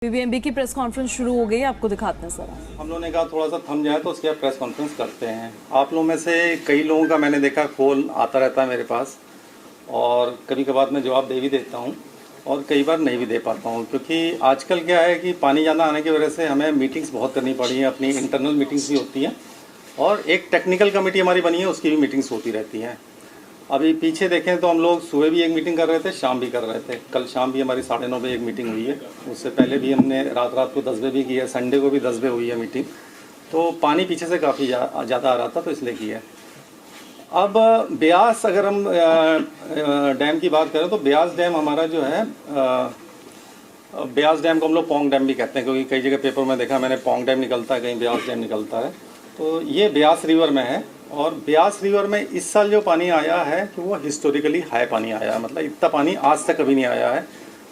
BBMB की press conference शुरू हो गई, आपको दिखाते हैं सर। हम लोगों ने कहा थोड़ा सा थम जाए तो उसके बाद प्रेस कॉन्फ्रेंस करते हैं। आप लोगों में से कई लोगों का मैंने देखा कॉल आता रहता है मेरे पास, और कभी कभार मैं जवाब दे भी देता हूं और कई बार नहीं भी दे पाता हूं, क्योंकि आजकल क्या है कि पानी ज़्यादा आने की वजह से हमें मीटिंग्स बहुत करनी पड़ी हैं। अपनी इंटरनल मीटिंग्स भी होती हैं और एक टेक्निकल कमेटी हमारी बनी है, उसकी भी मीटिंग्स होती रहती हैं। अभी पीछे देखें तो हम लोग सुबह भी एक मीटिंग कर रहे थे, शाम भी कर रहे थे। कल शाम भी हमारी 9:30 बजे एक मीटिंग हुई है। उससे पहले भी हमने रात को 10 बजे भी की है, संडे को भी 10 बजे हुई है मीटिंग। तो पानी पीछे से काफ़ी ज़्यादा आ रहा था, तो इसलिए की है। अब ब्यास, अगर हम डैम की बात करें तो ब्यास डैम हमारा जो है, ब्यास डैम को हम लोग पोंग डैम भी कहते हैं, क्योंकि कई जगह पेपर में देखा मैंने पोंग डैम निकलता है, कहीं ब्यास डैम निकलता है। तो ये ब्यास रिवर में है, और ब्यास रिवर में इस साल जो पानी आया है कि वो हिस्टोरिकली हाई पानी आया है। मतलब इतना पानी आज तक कभी नहीं आया है।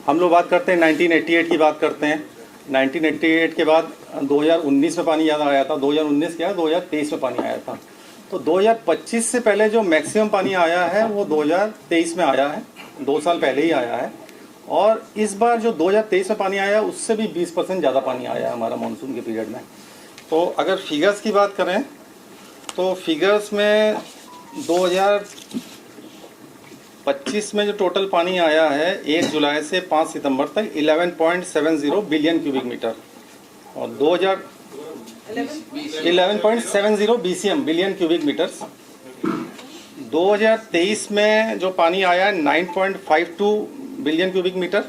हम लोग बात करते हैं 1988 की बात करते हैं। 1988 के बाद 2019 में पानी ज़्यादा आया था। 2019 क्या, 2023 में पानी आया था। तो 2025 से पहले जो मैक्सिमम पानी आया है वो 2023 में आया है, 2 साल पहले ही आया है। और इस बार जो 2023 में पानी आया उससे भी 20% ज़्यादा पानी आया है हमारा मानसून के पीरियड में। तो अगर फिगर्स की बात करें तो फिगर्स में 2025 में जो टोटल पानी आया है 1 जुलाई से 5 सितंबर तक 11.70 बिलियन क्यूबिक मीटर, और 11.70 BCM बिलियन क्यूबिक मीटर्स। 2023 में जो पानी आया है 9.52 बिलियन क्यूबिक मीटर,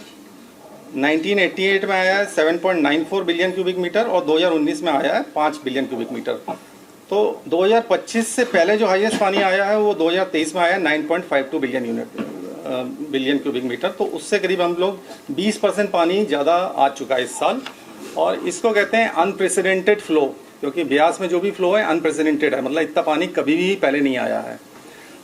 1988 में आया है 7.94 बिलियन क्यूबिक मीटर, और 2019 में आया है 5 बिलियन क्यूबिक मीटर। तो 2025 से पहले जो हाईएस्ट पानी आया है वो 2023 में आया 9.52 बिलियन क्यूबिक मीटर। तो उससे करीब हम लोग 20% पानी ज़्यादा आ चुका है इस साल, और इसको कहते हैं अनप्रेसिडेंटेड फ्लो, क्योंकि ब्यास में जो भी फ्लो है अनप्रेसिडेंटेड है। मतलब इतना पानी कभी भी पहले नहीं आया है।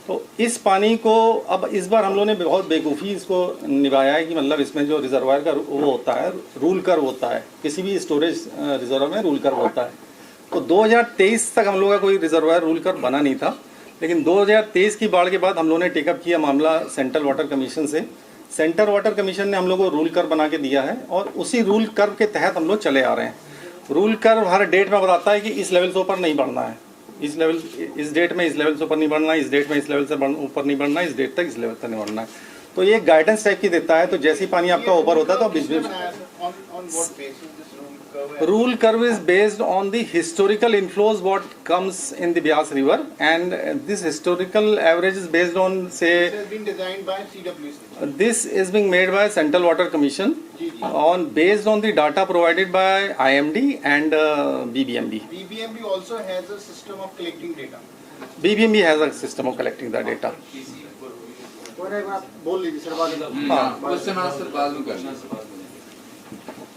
तो इस पानी को अब इस बार हम लोगों ने बहुत बेवकूफ़ी इसको निभाया है कि मतलब इसमें जो रिजर्वायर का वो होता है, रूल कर्व होता है, किसी भी स्टोरेज रिजर्वर में रूल कर्व होता है। तो 2023 तक हम लोग का कोई रिजर्वायर रूल कर्व बना नहीं था, लेकिन 2023 की बाढ़ के बाद हम लोगों ने टेकअप किया मामला सेंट्रल वाटर कमीशन से। सेंट्रल वाटर कमीशन ने हम लोग को रूल कर्व बना के दिया है, और उसी रूल कर्व के तहत हम लोग चले आ रहे हैं। रूल कर्व हर डेट में बताता है कि इस लेवल से ऊपर नहीं बढ़ना है, इस डेट में इस लेवल से ऊपर नहीं बढ़ना है, इस डेट में इस लेवल से ऊपर नहीं बढ़ना है, इस डेट तक इस लेवल से नहीं बढ़ना है। तो ये गाइडेंस टाइप की देता है। तो जैसे ही पानी आपका ऊपर होता है तो बीच में rule curve is based on the historical inflows what comes in the Beas river, and this historical average is based on, say, this has been designed by CWC. This is being made by Central Water Commission on based on the data provided by IMD and BBMB. BBMB also has a system of collecting data. BBMB has a system of collecting the data. बोल लीजिए sir, बाद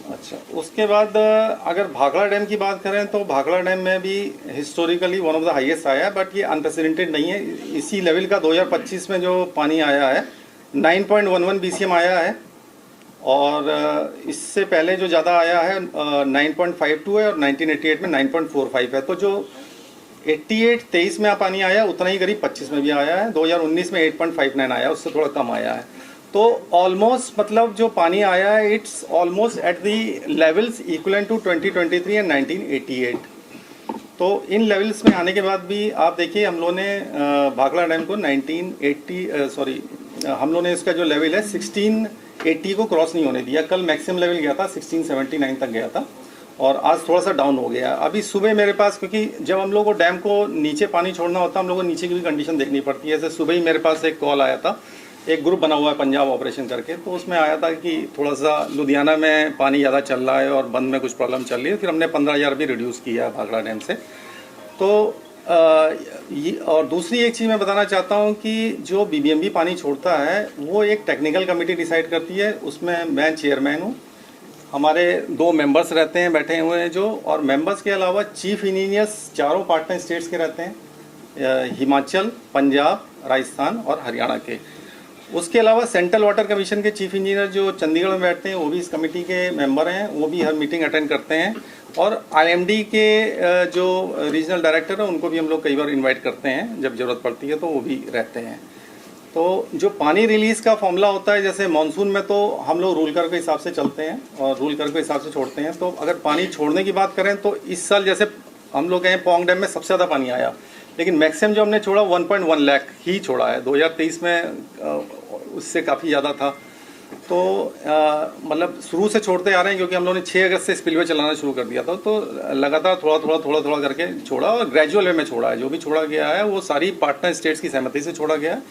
अच्छा, उसके बाद अगर Bhakra dam की बात करें तो भाखड़ा डैम में भी historically one of the highest आया है, बट ये अनप्रेसिडेंटेड नहीं है। इसी लेवल का 2025 में जो पानी आया है 9.11 BCM आया है, और इससे पहले जो ज़्यादा आया है 9.52 है, और 1988 में 9.45 है। तो जो 23 में पानी आया उतना ही करीब 25 में भी आया है। 2019 में 8.59 आया, उससे थोड़ा कम आया है। तो ऑलमोस्ट मतलब जो पानी आया है it's almost at the levels equivalent to 2023 and 1988। तो इन लेवल्स में आने के बाद भी आप देखिए हम लोगों ने भाखड़ा डैम को हम लोगों ने इसका जो लेवल है 1680 को क्रॉस नहीं होने दिया। कल मैक्सिमम लेवल गया था 1679 तक गया था, और आज थोड़ा सा डाउन हो गया। अभी सुबह मेरे पास, क्योंकि जब हम लोग को डैम को नीचे पानी छोड़ना होता है हम लोग को नीचे की भी कंडीशन देखनी पड़ती है। जैसे सुबह ही मेरे पास एक कॉल आया था, एक ग्रुप बना हुआ है पंजाब ऑपरेशन करके, तो उसमें आया था कि थोड़ा सा लुधियाना में पानी ज़्यादा चल रहा है और बंद में कुछ प्रॉब्लम चल रही है। फिर हमने 15,000 भी रिड्यूस किया है भाखड़ा डैम से। तो और दूसरी एक चीज़ मैं बताना चाहता हूँ कि जो BBMB पानी छोड़ता है वो एक टेक्निकल कमेटी डिसाइड करती है, उसमें मैं चेयरमैन हूँ। हमारे 2 मेंबर्स रहते हैं बैठे हुए हैं जो, और मेंबर्स के अलावा चीफ इंजीनियर्स चारों पार्टनर स्टेट्स के रहते हैं, हिमाचल, पंजाब, राजस्थान और हरियाणा के। उसके अलावा सेंट्रल वाटर कमीशन के चीफ इंजीनियर जो चंडीगढ़ में बैठते हैं वो भी इस कमेटी के मेंबर हैं, वो भी हर मीटिंग अटेंड करते हैं। और IMD के जो रीजनल डायरेक्टर हैं उनको भी हम लोग कई बार इनवाइट करते हैं, जब ज़रूरत पड़ती है तो वो भी रहते हैं। तो जो पानी रिलीज़ का फॉर्मूला होता है, जैसे मानसून में तो हम लोग रूल कर्व के हिसाब से चलते हैं और रूल कर्व के हिसाब से छोड़ते हैं। तो अगर पानी छोड़ने की बात करें तो इस साल जैसे हम लोग कहें पोंग डैम में सबसे ज़्यादा पानी आया, लेकिन मैक्सिमम जो हमने छोड़ा 1.1 लाख ही छोड़ा है। 2023 में उससे काफ़ी ज़्यादा था। तो मतलब शुरू से छोड़ते आ रहे हैं, क्योंकि हम लोगों ने 6 अगस्त से स्पिलवे चलाना शुरू कर दिया था। तो लगातार थोड़ा करके छोड़ा और ग्रेजुअल वे में छोड़ा है। जो भी छोड़ा गया है वो सारी पार्टनर स्टेट्स की सहमति से छोड़ा गया है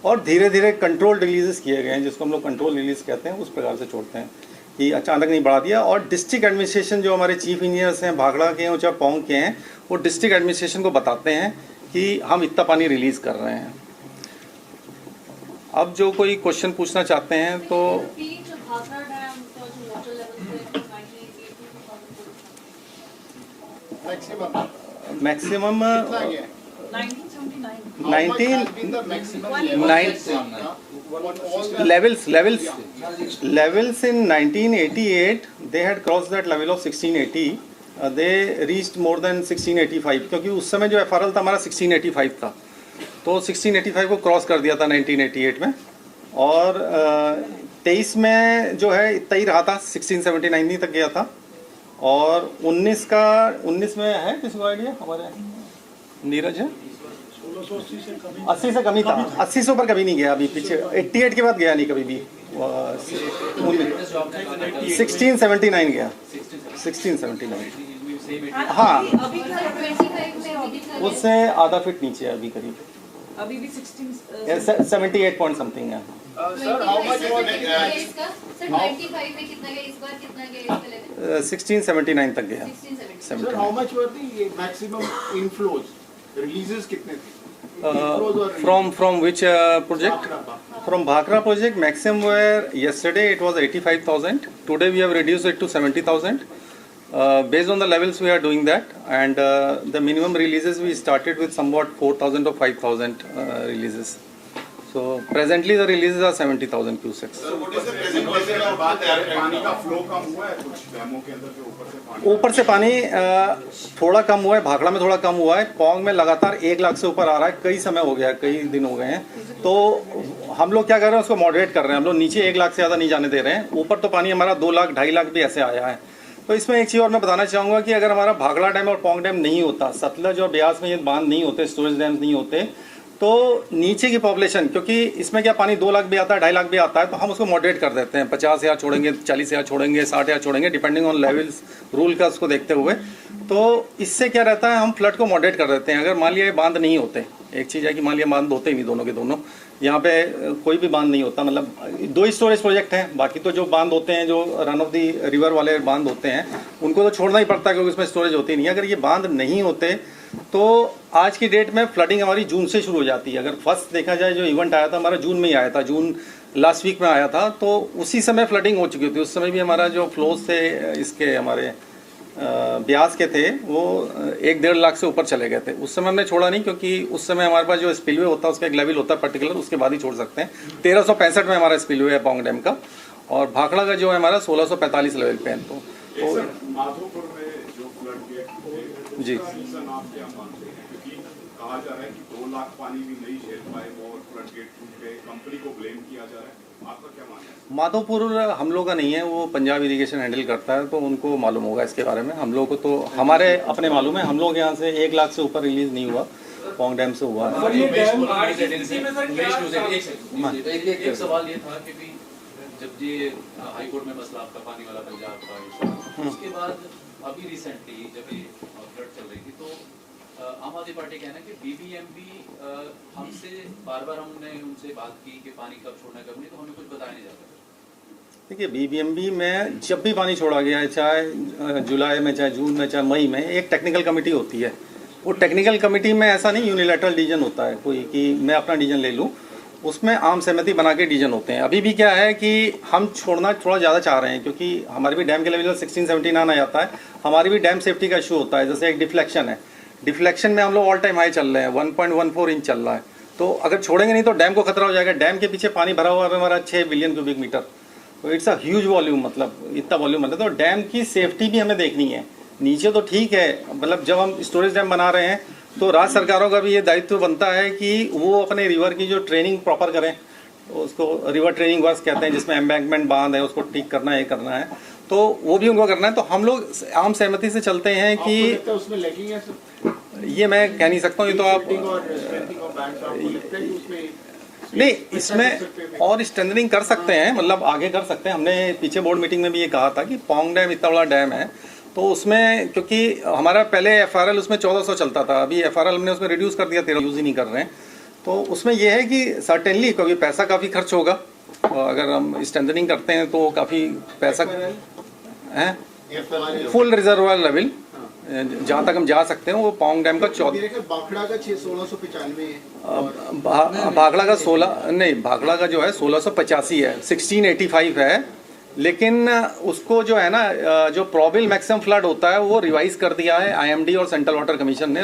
और धीरे धीरे कंट्रोल रिलीजेस किए गए हैं, जिसको हम लोग कंट्रोल रिलीज कहते हैं। उस प्रकार से छोड़ते हैं कि अचानक नहीं बढ़ा दिया। और डिस्ट्रिक्ट एडमिनिस्ट्रेशन जो हमारे चीफ इंजीनियर्स हैं, भाखड़ा के हैं चाहे पोंग के हैं, वो डिस्ट्रिक्ट एडमिनिस्ट्रेशन को बताते हैं कि हम इतना पानी रिलीज कर रहे हैं। अब जो कोई क्वेश्चन पूछना चाहते हैं तो maximum 19 levels in 1988 they had crossed that level of 1680. They reached more than 1685, क्योंकि उस समय जो FRL था हमारा 1685 था। तो 1685 को क्रॉस कर दिया था 1988 में। और 23 में जो है इतना ही रहा था, 1679 तक गया था। और 19 में है किसी को आइडिया? हमारे नीरज है 80 से कमी था, 80 से ऊपर कभी नहीं गया। अभी पीछे 88 के बाद गया नहीं कभी भी। 1679 गया, 1679। हाँ, उससे आधा फीट नीचे है अभी करीब। अभी भी 78 पॉइंट समथिंग है। Sir, how much was it? Sir 95 में कितना गया, इस बार कितना गया इसका लेवल? 1679 तक गया। 1679। Sir, how much were the maximum inflows? Releases कितने थे? From which project? From Bhakra project, maximum were yesterday it was 85,000. Today we have reduced it to 70,000. Based on the levels we are doing that, and the minimum releases we started with somewhat 4,000 or 5,000 releases. So presently the releases are 70,000 cusecs. Sir, what is the present level of बात है? पानी का flow कम हुआ है कुछ डैमों के अंदर जो ऊपर से पानी थोड़ा कम हुआ है, भाखड़ा में थोड़ा कम हुआ है। पोंग में लगातार 1 लाख से ऊपर आ रहा है, कई समय हो गया, कई दिन हो गए हैं। तो हम लोग क्या कर रहे हैं, उसको मॉडरेट कर रहे हैं। हम लोग नीचे 1 लाख से ज़्यादा नहीं जाने दे रहे हैं। ऊपर तो पानी हमारा 2 लाख 2.5 लाख भी ऐसे आया है। तो इसमें एक चीज़ और मैं बताना चाहूँगा कि अगर हमारा भाखड़ा डैम और पोंग डैम नहीं होता, सतलज और ब्यास में ये बांध नहीं होते, स्टोरेज डैम्स नहीं होते, तो नीचे की पॉपुलेशन, क्योंकि इसमें क्या पानी 2 लाख भी आता है, 2.5 लाख भी आता है, तो हम उसको मॉडरेट कर देते हैं। 50,000 छोड़ेंगे, 40,000 छोड़ेंगे, 60,000 छोड़ेंगे, डिपेंडिंग ऑन लेवल्स रूल का उसको देखते हुए। तो इससे क्या रहता है, हम फ्लड को मॉडरेट कर देते हैं। अगर मान लिया ये बांध नहीं होते, एक चीज़ है कि मान लिया बांध होते ही नहीं, दोनों के दोनों, यहाँ पे कोई भी बांध नहीं होता, मतलब 2 स्टोरेज प्रोजेक्ट हैं। बाकी तो जो बांध होते हैं, जो रन ऑफ दी रिवर वाले बांध होते हैं, उनको तो छोड़ना ही पड़ता है, क्योंकि उसमें स्टोरेज होती नहीं है। अगर ये बांध नहीं होते तो आज की डेट में फ्लडिंग हमारी जून से शुरू हो जाती है। अगर फर्स्ट देखा जाए, जो इवेंट आया था हमारा जून में ही आया था, जून लास्ट वीक में आया था, तो उसी समय फ्लडिंग हो चुकी थी। उस समय भी हमारा जो फ्लोज थे इसके हमारे ब्यास के थे, वो 1-1.5 लाख से ऊपर चले गए थे। उस समय हमने छोड़ा नहीं, क्योंकि उस समय हमारे पास जो स्पिलवे होता है उसका एक लेवल होता है पर्टिकुलर, उसके बाद ही छोड़ सकते हैं। 1365 में हमारा स्पिलवे है पोंग डैम का, और भाखड़ा का जो है हमारा 1645 लेवल पे है। तो माधोपुर में जो फ्लड गेट जी सीजन आप क्या मानते हैं? क्योंकि कहा जा रहा है कि 2 लाख पानी भी नहीं झेल पाए वो, और फ्लड गेट टूट गए, कंपनी को ब्लेम किया जा रहा है। आपका क्या मानना है? माधोपुर हम लोग का नहीं है, वो पंजाब इरिगेशन हैंडल करता है, तो उनको मालूम होगा इसके बारे में। हम लोग को तो हमारे अपने मालूम है। हम लोग यहाँ से 1 लाख से ऊपर रिलीज नहीं हुआ, पोंग डैम से हुआ है। एक सवाल ये था कि जब ये हाई कोर्ट में मसला आपका पानी वाला पंजाब का, उसके बाद अभी रिसेंटली जब ये फ्लड चल रही थी, तो आम आदमी पार्टी कहना है कि BBMB हमसे बार-बार हमने उनसे बात की कि पानी कब छोड़ना है कब नहीं, तो हमें कुछ बताया नहीं जाता। देखिए, BBMB में जब भी पानी छोड़ा गया है, चाहे जुलाई में, चाहे जून में, चाहे मई में, एक टेक्निकल कमेटी होती है। वो टेक्निकल कमेटी में ऐसा नहीं यूनिलैटरल डिसीजन होता है कोई कि मैं अपना डिसीजन ले लूँ, उसमें आम सहमति बना के डिसीजन होते हैं। अभी भी क्या है कि हम छोड़ना थोड़ा ज़्यादा चाह रहे हैं, क्योंकि हमारे भी डैम के लेवल 1679 आ जाता है। हमारी भी डैम सेफ्टी का इशू होता है। जैसे एक डिफ्लेक्शन है, डिफ्लेक्शन में हम लोग ऑल टाइम हाई चल रहे हैं, 1.14 इंच चल रहा है। तो अगर छोड़ेंगे नहीं तो डैम को खतरा हो जाएगा। डैम के पीछे पानी भरा हुआ है हमारा 6 बिलियन क्यूबिक मीटर, तो इट्स अ ह्यूज वॉल्यूम, मतलब इतना वॉल्यूम है। तो डैम की सेफ्टी भी हमें देखनी है। नीचे तो ठीक है, मतलब जब हम स्टोरेज डैम बना रहे हैं तो राज्य सरकारों का भी ये दायित्व बनता है कि वो अपने रिवर की जो ट्रेनिंग प्रॉपर करें, उसको रिवर ट्रेनिंग वर्क्स कहते हैं, जिसमें एम्बैंकमेंट बांध है उसको ठीक करना है, ये करना है, तो वो भी उनको करना है। तो हम लोग आम सहमति से चलते हैं कि आपको लगता है उसमें लैकिंग है सर? ये मैं कह नहीं सकता हूँ, ये तो आप Setting और strengthening of banks, आपको लगता है कि उसमें नहीं, इसमें और स्ट्रेंथनिंग कर सकते हैं, मतलब आगे कर सकते हैं। हमने पीछे बोर्ड मीटिंग में भी ये कहा था कि पौंग डैम इतना बड़ा डैम है, तो उसमें क्योंकि हमारा पहले FRL उसमें 1400 चलता था, अभी FRL हमने उसमें रिड्यूस कर दिया, 13 यूज़ ही नहीं कर रहे हैं। तो उसमें यह है कि सर्टेनली क्योंकि पैसा काफ़ी खर्च होगा, अगर हम स्ट्रेंथनिंग करते हैं तो काफ़ी पैसा है। फुल रिजर्वायर लेवल जहाँ तक हम जा सकते हैं वो पौंग डैम का 14, बाखड़ा का 1695 है, भाखड़ा का 16 नहीं, भाखड़ा का जो है 1685 है, 1685 है, लेकिन उसको जो है ना जो प्रोबेबल मैक्सिमम फ्लड होता है वो रिवाइज कर दिया है IMD और सेंट्रल वाटर कमीशन ने,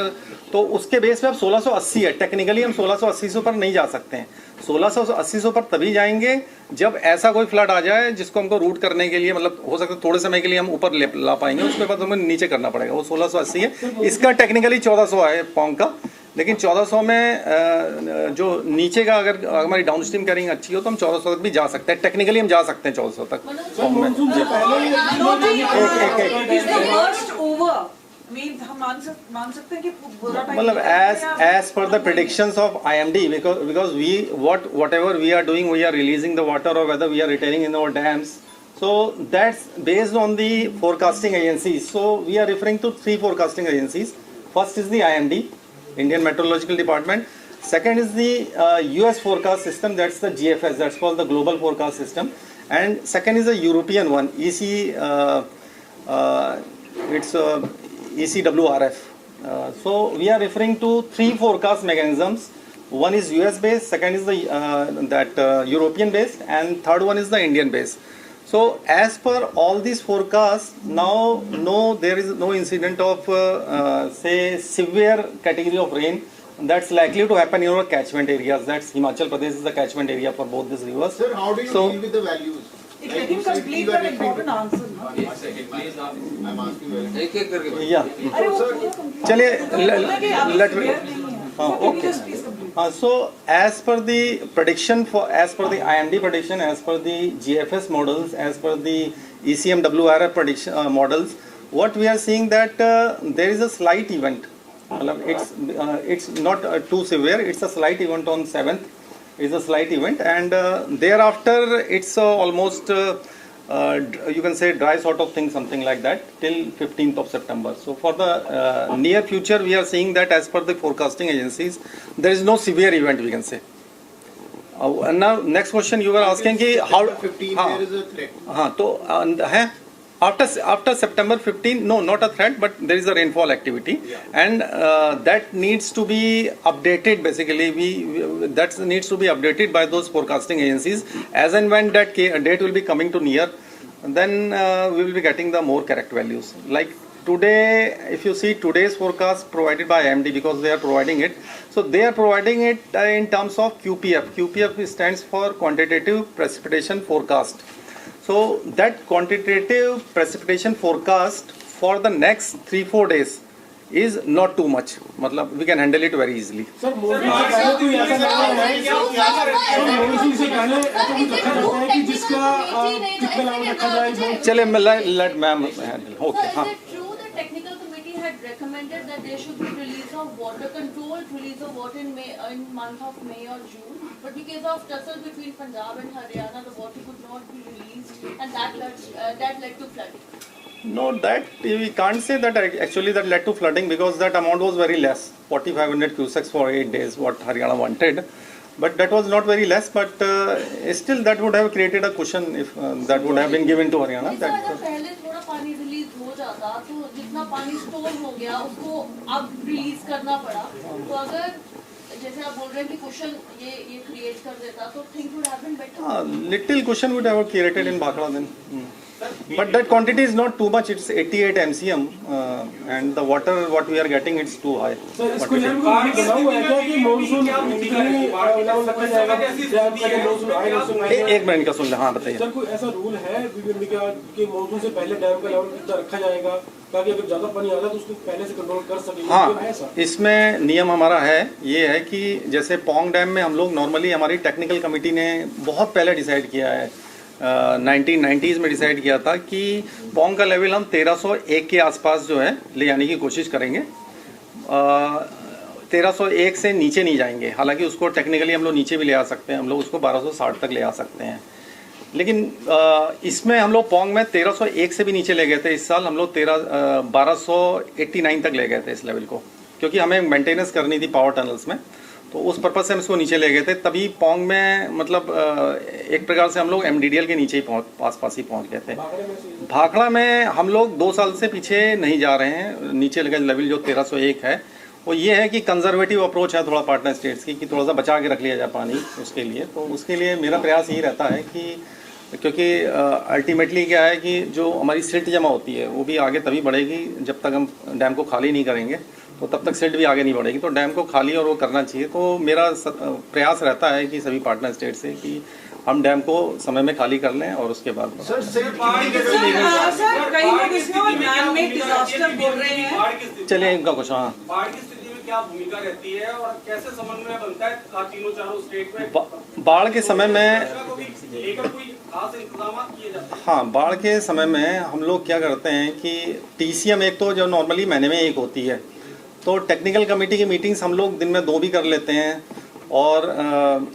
तो उसके बेस पे अब 1680 है। टेक्निकली हम 1680 से ऊपर नहीं जा सकते हैं, 1680 से ऊपर तभी जाएंगे जब ऐसा कोई फ्लड आ जाए जिसको हमको रूट करने के लिए, मतलब हो सकता है थोड़े समय के लिए हम ऊपर ला पाएंगे, उसके बाद हमें नीचे करना पड़ेगा। वो 1680 है, इसका टेक्निकली 1400 है पौंग का, लेकिन 1400 में जो नीचे का अगर हमारी डाउन स्ट्रीम कैरिंग अच्छी हो तो हम 1400 तक भी जा सकते हैं, टेक्निकली हम जा सकते हैं 1400 तक। मतलब as per the predictions of IMD, because we whatever we are doing, we are releasing the water or whether we are retaining in our dams, so that's based on the forecasting agencies. So we are referring to 3 forecasting agencies. First is the IMD, Indian Meteorological Department. Second is the US forecast system, that's the GFS, that's called the Global Forecast System. And second is the European one, it's ECWRF. So we are referring to 3 forecast mechanisms. One is US based, second is the European based, and third one is the Indian based. So as per all these forecasts, now there is no incident of say severe category of rain that's likely to happen in our catchment areas. That's Himachal Pradesh is the catchment area for both these rivers. Sir, how do you deal with the values? Let him complete that important answer. एक second please आप I'm asking very एक एक करके Yeah. अरे वो पूरा complete चलिए let let okay. okay. Just please complete. So as per the prediction as per the IMD prediction, as per the GFS models, as per the ECMWRF prediction models, what we are seeing that there is a slight event. It's not too severe. It's a slight event on 7th. It's a slight event, and thereafter it's almost you can say dry sort of thing, something like that, till 15th of September. So for the near future, we are seeing that as per the forecasting agencies, there is no severe event, we can say. And now next question you were asking कि how 15 हाँ, there is a threat. हाँ तो है after September 15, no, not a threat, but there is a rainfall activity, and that needs to be updated. Basically, that needs to be updated by those forecasting agencies as and when that date will be coming to near. Then we will be getting the more correct values. Like today, if you see today's forecast provided by IMD, because they are providing it, so they are providing it in terms of QPF. QPF stands for Quantitative Precipitation Forecast. So that quantitative precipitation forecast for the next 3-4 days is not too much. मतलब we can handle it very easily. Sir monsoon से पहले कोई ऐसा लगता है sir monsoon से पहले ऐसा कुछ रखा जाता है कि जिसका कितना लाभ रखा जाए? चले मैं let ma'am handle. Okay. हाँ. Technical committee had recommended that there should be release of water, controlled release of water in month of May or June, but because of tussle between Punjab and Haryana, the water could not be released, and that led to flooding. No, that we can't say that actually that led to flooding, because that amount was very less, 4,500 cusecs for 8 days, what Haryana wanted. But that was not very less, but still that would have created a cushion if that would have been given to Haryana. पहले थोड़ा पानी release हो जाता तो जितना पानी store हो गया उसको अब रिलीज करना पड़ा, तो अगर जैसे आप बोल रहे हैं कि क्वेश्चन ये क्रिएट कर देता तो things would have been better. Little cushion would have created in Bhakra then. But that quantity is not too much. It's 88 MCM, and the water what we are getting it's too high. Sir इसको level को बना हुआ है क्या कि monsoon इतनी level रखा जाएगा जब पहले मॉनसून आए मॉनसून आए एक मिनट का सुन ले, हाँ बताइए। सर कोई ऐसा रूल है कि मॉनसून से पहले डैम का लेवल कितना रखा जाएगा ताकि अगर ज्यादा पानी आता है तो उसको पहले से कंट्रोल कर सकें? हाँ, इसमें नियम हमारा है, ये है कि जैसे पोंग डैम में हम लोग नॉर्मली हमारी टेक्निकल कमेटी ने बहुत पहले डिसाइड किया है, 1990s में डिसाइड किया था कि पोंग का लेवल हम 1301 के आसपास जो है ले आने की कोशिश करेंगे। 1301 से नीचे नहीं जाएंगे, हालांकि उसको टेक्निकली हम लोग नीचे भी ले आ सकते हैं, हम लोग उसको 1260 तक ले आ सकते हैं। लेकिन इसमें हम लोग पोंग में 1301 से भी नीचे ले गए थे। इस साल हम लोग 1289 तक ले गए थे इस लेवल को, क्योंकि हमें मेंटेनेंस करनी थी पावर टनल्स में, तो उस पर्पज से हम इसको नीचे ले गए थे। तभी पोंग में मतलब एक प्रकार से हम लोग MDDL के नीचे ही पास ही पहुंच गए थे। भाखड़ा में हम लोग 2 साल से पीछे नहीं जा रहे हैं। नीचे लगा लेवल जो 1301 है वो ये है कि कंजर्वेटिव अप्रोच है थोड़ा पार्टनर स्टेट्स की, कि थोड़ा सा बचा के रख लिया जाए पानी उसके लिए। तो उसके लिए मेरा प्रयास यही रहता है कि क्योंकि अल्टीमेटली क्या है कि जो हमारी सिल्ट जमा होती है वो भी आगे तभी बढ़ेगी जब तक हम डैम को खाली नहीं करेंगे, तो तब तक सिल्ट भी आगे नहीं बढ़ेगी। तो डैम को खाली और वो करना चाहिए। तो मेरा प्रयास रहता है कि सभी पार्टनर स्टेट से कि हम डैम को समय में खाली कर लें और उसके बाद सर कई लोग इसमें मैन मेड डिजास्टर बोल रहे हैं। चलिए इनका कुछ। हाँ, बाढ़ की स्थिति में क्या भूमिका रहती है और कैसे समन्वय बनता है तीनों चारों स्टेट में? बाढ़ के समय में लेकर कोई खास इंतजाम किए जाते हैं? हाँ, बाढ़ के समय में हम लोग क्या करते हैं कि TCM एक तो जो नॉर्मली महीने में एक होती है, तो टेक्निकल कमेटी की मीटिंग्स हम लोग दिन में 2 भी कर लेते हैं। और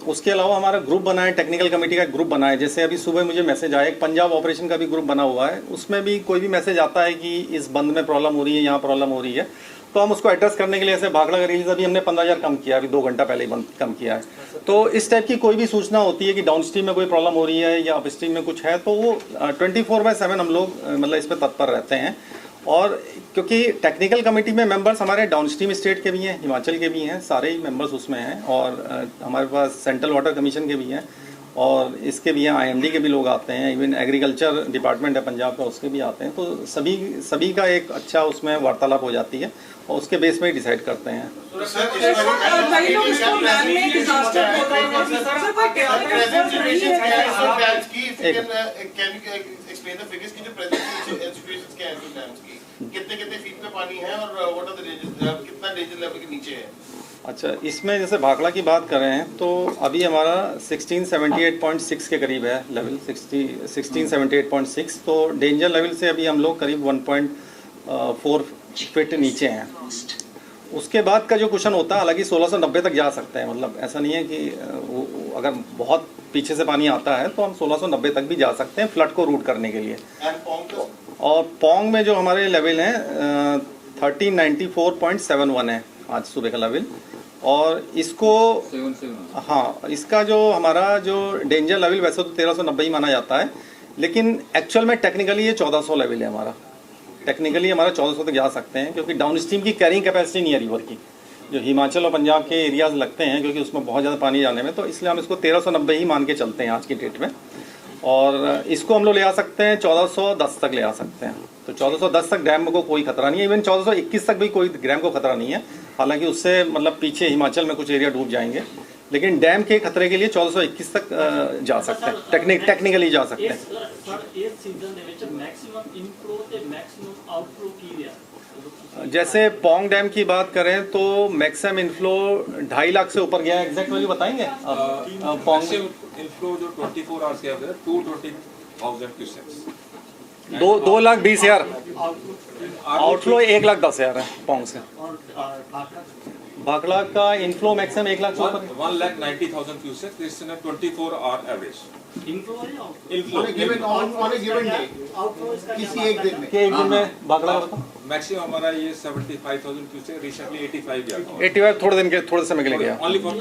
उसके अलावा हमारा ग्रुप बना है, टेक्निकल कमेटी का ग्रुप बना है। जैसे अभी सुबह मुझे मैसेज आया, एक पंजाब ऑपरेशन का भी ग्रुप बना हुआ है, उसमें भी कोई भी मैसेज आता है कि इस बंद में प्रॉब्लम हो रही है, यहाँ प्रॉब्लम हो रही है, तो हम उसको एड्रेस करने के लिए ऐसे भाखड़ा का रिलीज अभी हमने 15,000 कम किया, अभी 2 घंटा पहले ही कम किया है। तो इस टाइप की कोई भी सूचना होती है कि डाउन स्ट्रीम में कोई प्रॉब्लम हो रही है या अप स्ट्रीम में कुछ है, तो वो 24/7 हम लोग मतलब इस पर तत्पर रहते हैं। और क्योंकि टेक्निकल कमेटी में मेंबर्स हमारे डाउन स्ट्रीम स्टेट के भी हैं, हिमाचल के भी हैं, सारे ही मेंबर्स उसमें हैं, और हमारे पास सेंट्रल वाटर कमीशन के भी हैं, और इसके भी हैं, IMD के भी लोग आते हैं, इवन एग्रीकल्चर डिपार्टमेंट है पंजाब का, उसके भी आते हैं। तो सभी का एक अच्छा उसमें वार्तालाप हो जाती है और उसके बेस में ही डिसाइड करते हैं। कितने फीट पे पानी है और व्हाट आर द कितना डेंजर लेवल के नीचे है? अच्छा, इसमें जैसे भाखड़ा की बात कर रहे हैं तो अभी हमारा 1678.6 के करीब है लेवल, 1678.6। तो डेंजर लेवल से अभी हम लोग करीब 1.4 फीट नीचे हैं। उसके बाद का जो क्वेश्चन होता है, हालांकि 1690 तक जा सकते हैं, मतलब ऐसा नहीं है कि अगर बहुत पीछे से पानी आता है तो हम 1690 तक भी जा सकते हैं फ्लड को रूट करने के लिए। और पोंग में जो हमारे लेवल हैं 1394.71 है आज सुबह का लेवल। और इसको हाँ, इसका जो हमारा जो डेंजर लेवल वैसे तो 1390 ही माना जाता है, लेकिन एक्चुअल में टेक्निकली ये 1400 लेवल है हमारा। टेक्निकली हमारा 1400 तक जा सकते हैं, क्योंकि डाउन स्ट्रीम की कैरिंग कैपेसिटी नहीं है रिवर की, जो हिमाचल और पंजाब के एरियाज लगते हैं, क्योंकि उसमें बहुत ज़्यादा पानी जाने में, तो इसलिए हम इसको 1390 ही मान के चलते हैं आज की डेट में। और इसको हम लोग ले आ सकते हैं 1410 तक ले आ सकते हैं। तो 1410 तक डैम को कोई खतरा नहीं है, इवन 1421 तक भी कोई डैम को खतरा नहीं है। हालांकि उससे मतलब पीछे हिमाचल में कुछ एरिया डूब जाएंगे, लेकिन डैम के खतरे के लिए 1421 तक जा सकते हैं, टेक्निकली जा सकते हैं। जैसे पोंग डैम की बात करें तो मैक्सिमम इनफ्लो 2.5 लाख से ऊपर गया है। एग्जैक्ट वैल्यू बताएंगे पोंग इनफ्लो जो 24 आवर्स के अंदर 220,000 क्यूसेक्स, 2,20,000। आउटफ्लो 1,10,000 है पोंग से। भाखड़ा का इनफ्लो मैक्सिमम 1 लाख से ऊपर 1,90,000 cusecs, this is 24 hour average inflow on a given day, किसी एक दिन में भाखड़ा का मैक्सिमम हमारा ये 75,000 क्यूसेक्स, रिसेंटली 85 गया, 85 थोड़े समय के लिए गया। Only for